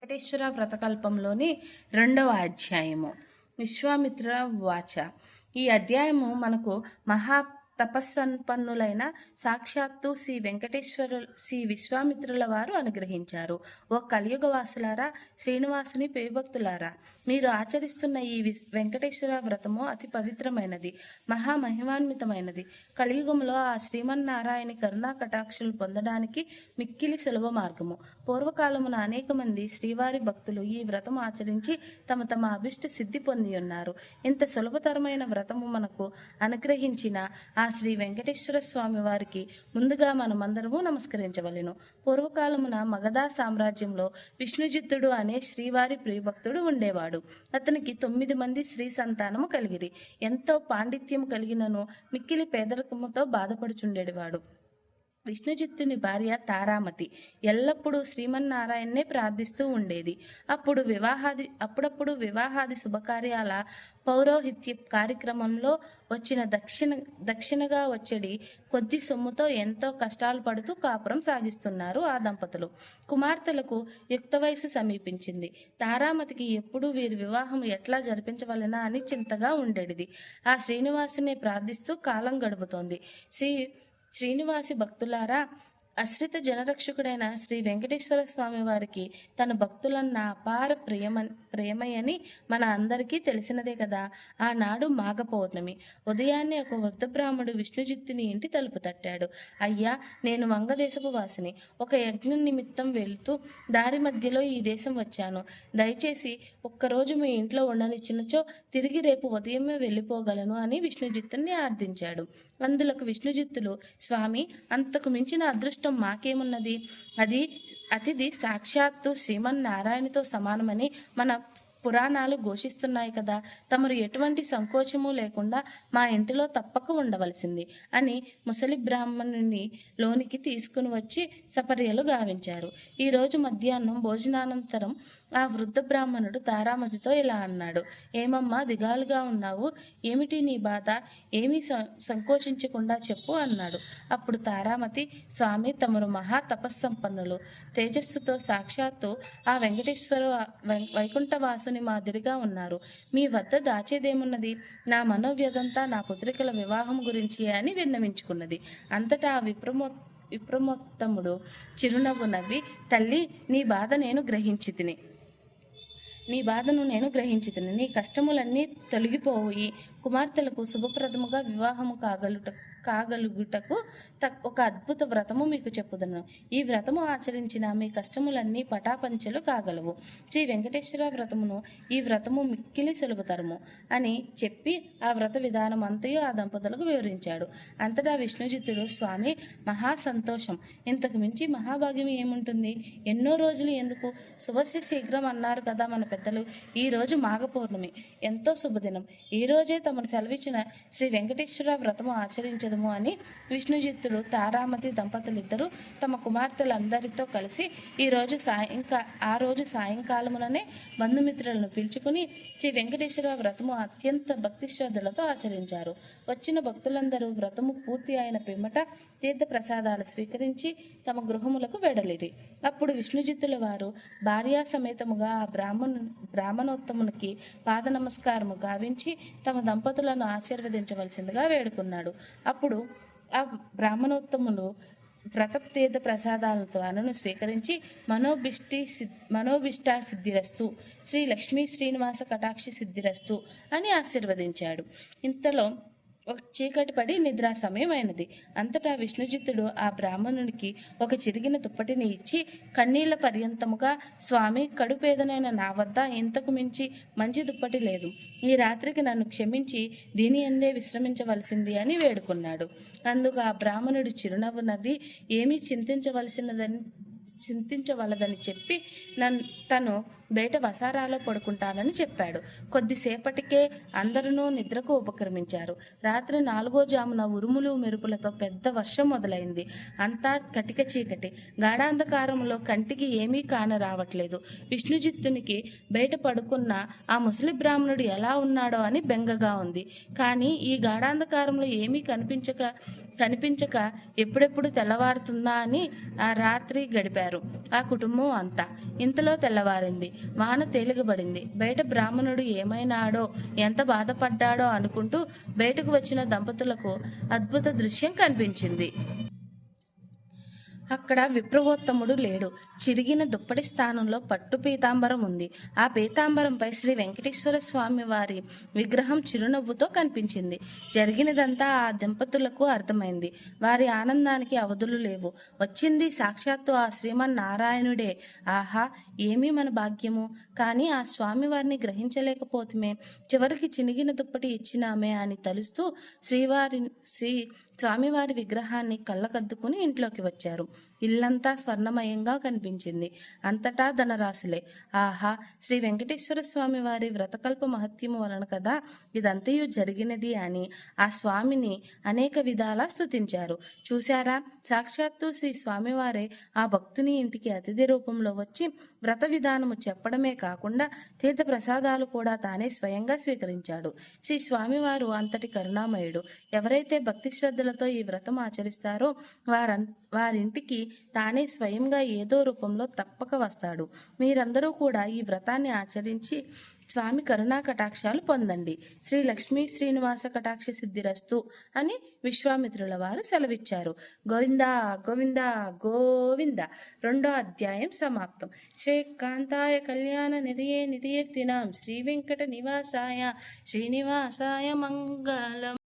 వెంకటేశ్వర వ్రతకల్పంలోని 2వ అధ్యాయము విశ్వామిత్ర వాచ. ఈ అధ్యాయము మనకు మహా తపస్సంపన్నులైన సాక్షాత్తు శ్రీ విశ్వామిత్రుల వారు అనుగ్రహించారు. ఓ కలియుగ వాసులారా, శ్రీనివాసుని ప్రియభక్తులారా, మీరు ఆచరిస్తున్న ఈ వెంకటేశ్వర వ్రతము అతి పవిత్రమైనది, మహామహిమాన్వితమైనది. కలియుగంలో ఆ శ్రీమన్నారాయణ కరుణా కటాక్షలు పొందడానికి మిక్కిలి సులభ మార్గము. పూర్వకాలమున అనేక మంది శ్రీవారి భక్తులు ఈ వ్రతం ఆచరించి తమ తమ అభిష్ట సిద్ధి పొంది ఉన్నారు. ఇంత సులభతరమైన వ్రతము మనకు అనుగ్రహించిన ఆ శ్రీ వెంకటేశ్వర స్వామి వారికి ముందుగా మనమందరము నమస్కరించవలెను. పూర్వకాలమున మగధ సామ్రాజ్యంలో విష్ణుజిత్తుడు అనే శ్రీవారి ప్రియభక్తుడు ఉండేవాడు. అతనికి 9 మంది స్త్రీ సంతానము కలిగిరి. ఎంతో పాండిత్యము కలిగినను మిక్కిలి పేదరికముతో బాధపడుచుండేవాడు. విష్ణుజిత్తుని భార్య తారామతి ఎల్లప్పుడూ శ్రీమన్నారాయణనే ప్రార్థిస్తూ ఉండేది. అప్పుడప్పుడు వివాహాది శుభకార్యాల పౌరోహిత్య కార్యక్రమంలో వచ్చిన దక్షిణగా వచ్చేది కొద్ది సొమ్ముతో ఎంతో కష్టాలు పడుతూ కాపురం సాగిస్తున్నారు ఆ దంపతులు. కుమార్తెలకు యుక్త వయసు సమీపించింది. తారామతికి ఎప్పుడూ వీరి వివాహం ఎట్లా జరిపించవలెనా అని చింతగా ఉండేది. ఆ శ్రీనివాసునే ప్రార్థిస్తూ కాలం గడుపుతోంది. శ్రీనివాసి భక్తులారా, అశ్రిత జనరక్షకుడైన శ్రీ వెంకటేశ్వర స్వామి వారికి తన భక్తులన్న అపార ప్రేమయని మన అందరికీ తెలిసినదే కదా. ఆనాడు మాఘ పౌర్ణమి ఉదయాన్నే ఒక వృద్ధ బ్రాహ్మడు విష్ణుజిత్తుని ఇంటి తలుపు తట్టాడు. అయ్యా, నేను వంగదేశపు వాసిని. ఒక యజ్ఞం నిమిత్తం వెళుతూ దారి మధ్యలో ఈ దేశం వచ్చాను. దయచేసి ఒక్కరోజు మీ ఇంట్లో ఉండనిచ్చినచో తిరిగి రేపు ఉదయమే వెళ్ళిపోగలను అని విష్ణుజిత్తుని ఆర్థించాడు. అందులకు విష్ణుజిత్తులు, స్వామి, అంతకు మించిన అదృష్టం మాకేమున్నది? అతిథి సాక్షాత్తు శ్రీమన్నారాయణతో సమానమని మన పురాణాలు ఘోషిస్తున్నాయి కదా. తమరు ఎటువంటి సంకోచము లేకుండా మా ఇంటిలో తప్పక ఉండవలసింది అని ముసలి బ్రాహ్మణుని లోనికి తీసుకుని వచ్చి సపర్యలు గావించారు. ఈరోజు మధ్యాహ్నం భోజనానంతరం ఆ వృద్ధ బ్రాహ్మణుడు తారామతితో ఇలా అన్నాడు. ఏమమ్మా, దిగాలుగా ఉన్నావు? ఏమిటి నీ బాధ? ఏమీ సంకోచించకుండా చెప్పు అన్నాడు. అప్పుడు తారామతి, స్వామి, తమరు మహా తపస్సంపన్నులు. తేజస్సుతో సాక్షాత్తు ఆ వెంకటేశ్వర వైకుంఠవాసుని మాదిరిగా ఉన్నారు. మీ వద్ద దాచేదేమున్నది? నా మనోవ్యధంతా నా పుత్రికల వివాహం గురించి అని విన్నవించుకున్నది. అంతటా ఆ విప్రమోత్తముడు చిరునవ్వు నవ్వి, తల్లి, నీ బాధను నేను గ్రహించితిని. నీ కష్టములన్నీ తొలగిపోయి కుమార్తెలకు శుభప్రదముగా వివాహము కాగలుగుటకు ఒక అద్భుత వ్రతము మీకు చెప్పుదను. ఈ వ్రతము ఆచరించిన మీ కష్టములన్నీ పటాపంచలు కాగలవు. శ్రీ వెంకటేశ్వర వ్రతమును ఈ వ్రతము మిక్కిలి సులభతరము అని చెప్పి ఆ వ్రత విధానం అంతయు ఆ దంపతులకు వివరించాడు. అంతటా విష్ణుజిత్తుడు, స్వామి, మహా సంతోషం. ఇంతకు మించి మహాభాగ్యం ఏముంటుంది? ఎన్నో రోజులు ఎందుకు? శుభస్య శీఘ్రం అన్నారు కదా మన పెద్దలు. ఈ రోజు మాఘ పౌర్ణమి, ఎంతో శుభదినం. ఈ రోజే తమను సెలవిచ్చిన శ్రీ వెంకటేశ్వర వ్రతము ఆచరించదము అని విష్ణుజిత్తుడు, తారామతి దంపతులిద్దరూ తమ కుమార్తెలందరితో కలిసి ఆ రోజు సాయంకాలముననే బంధుమిత్రులను పిలుచుకుని శ్రీ వెంకటేశ్వర వ్రతము అత్యంత భక్తి శ్రద్ధలతో ఆచరించారు. వచ్చిన భక్తులందరూ వ్రతము పూర్తి అయిన పిమ్మట తీర్థ ప్రసాదాలు స్వీకరించి తమ గృహములకు వెడలిరి. అప్పుడు విష్ణుజిత్తుల వారు భార్యా సమేతముగా ఆ బ్రాహ్మణోత్తమునికి పాద నమస్కారము గావించి తమ దంపతులను ఆశీర్వదించవలసిందిగా వేడుకున్నాడు. అప్పుడు ఆ బ్రాహ్మణోత్తములు వ్రత తీర్థ ప్రసాదాలతో అనను స్వీకరించి మనోభిష్టా సిద్ధిరస్తు, శ్రీ లక్ష్మీ శ్రీనివాస కటాక్షి సిద్ధిరస్తు అని ఆశీర్వదించాడు. ఇంతలో ఒక చీకటి పడి నిద్రా సమయం అయినది. అంతటా విష్ణుజిత్తుడు ఆ బ్రాహ్మణునికి ఒక చిరిగిన దుప్పటిని ఇచ్చి కన్నీళ్ల పర్యంతముగా, స్వామి, కడుపేదనైన నా వద్ద ఇంతకు మించి మంచి దుప్పటి లేదు. ఈ రాత్రికి నన్ను క్షమించి దీని అందే విశ్రమించవలసింది అని వేడుకున్నాడు. అందుకు ఆ బ్రాహ్మణుడు చిరునవ్వు నవ్వి, ఏమీ చింతించవలదని చెప్పి తను బయట వసారాలో పడుకుంటానని చెప్పాడు. కొద్దిసేపటికే అందరూ నిద్రకు ఉపక్రమించారు. రాత్రి 4వ జామున ఉరుములు మెరుపులతో పెద్ద వర్షం మొదలైంది. అంతా కటిక చీకటి. గాఢాంధకారంలో కంటికి ఏమీ కానరావట్లేదు. విష్ణుజిత్తునికి బయట పడుకున్న ఆ ముసలి బ్రాహ్మణుడు ఎలా ఉన్నాడో అని బెంగగా ఉంది. కానీ ఈ గాఢాంధకారంలో ఏమీ కనిపించక ఎప్పుడెప్పుడు తెల్లవారుతుందా అని ఆ రాత్రి గడిపారు ఆ కుటుంబం అంతా. ఇంతలో తెల్లవారింది. వాన తేలికబడింది. బయట బ్రాహ్మణుడు ఏమైనాడో, ఎంత బాధపడ్డాడో అనుకుంటూ బయటకు వచ్చిన దంపతులకు అద్భుత దృశ్యం కనిపించింది. అక్కడ విప్రవోత్తముడు లేడు. చిరిగిన దుప్పటి స్థానంలో పట్టు పీతాంబరం ఉంది. ఆ పీతాంబరంపై శ్రీ వెంకటేశ్వర స్వామి వారి విగ్రహం చిరునవ్వుతో కనిపించింది. జరిగినదంతా ఆ దంపతులకు అర్థమైంది. వారి ఆనందానికి అవధులు లేవు. వచ్చింది సాక్షాత్తు ఆ శ్రీమన్నారాయణుడే. ఆహా, ఏమీ మన భాగ్యము! కానీ ఆ స్వామి వారిని గ్రహించలేకపోతుమే. చివరికి చినిగిన దుప్పటి ఇచ్చినామే అని తలుస్తూ శ్రీ స్వామివారి విగ్రహాన్ని కళ్ళకద్దుకుని ఇంట్లోకి వచ్చారు. ఇల్లంతా స్వర్ణమయంగా కనిపించింది. అంతటా ధనరాశులే. ఆహా, శ్రీ వెంకటేశ్వర స్వామి వారి వ్రతకల్ప మహత్యము వలన కదా ఇదంతయు జరిగినది అని ఆ స్వామిని అనేక విధాలా స్తుతించారు. చూశారా, సాక్షాత్తు శ్రీ స్వామివారే ఆ భక్తుని ఇంటికి అతిథి రూపంలో వచ్చి వ్రత విధానము చెప్పడమే కాకుండా తీర్థ ప్రసాదాలు కూడా తానే స్వయంగా స్వీకరించాడు. శ్రీ స్వామివారు అంతటి కరుణామయుడు. ఎవరైతే భక్తి శ్రద్ధలతో ఈ వ్రతం ఆచరిస్తారో వారింటికి తానే స్వయంగా ఏదో రూపంలో తప్పక వస్తాడు. మీరందరూ కూడా ఈ వ్రతాన్ని ఆచరించి స్వామి కరుణా కటాక్షాలు పొందండి. శ్రీ లక్ష్మీ శ్రీనివాస కటాక్ష సిద్ధిరస్తు అని విశ్వామిత్రుల వారు సెలవిచ్చారు. గోవింద గోవింద గోవింద. 2వ అధ్యాయం సమాప్తం. శ్రీకాంతాయ కళ్యాణ నిధియే నిధియర్తినాం శ్రీ వెంకట నివాసాయ శ్రీనివాసాయ మంగళం.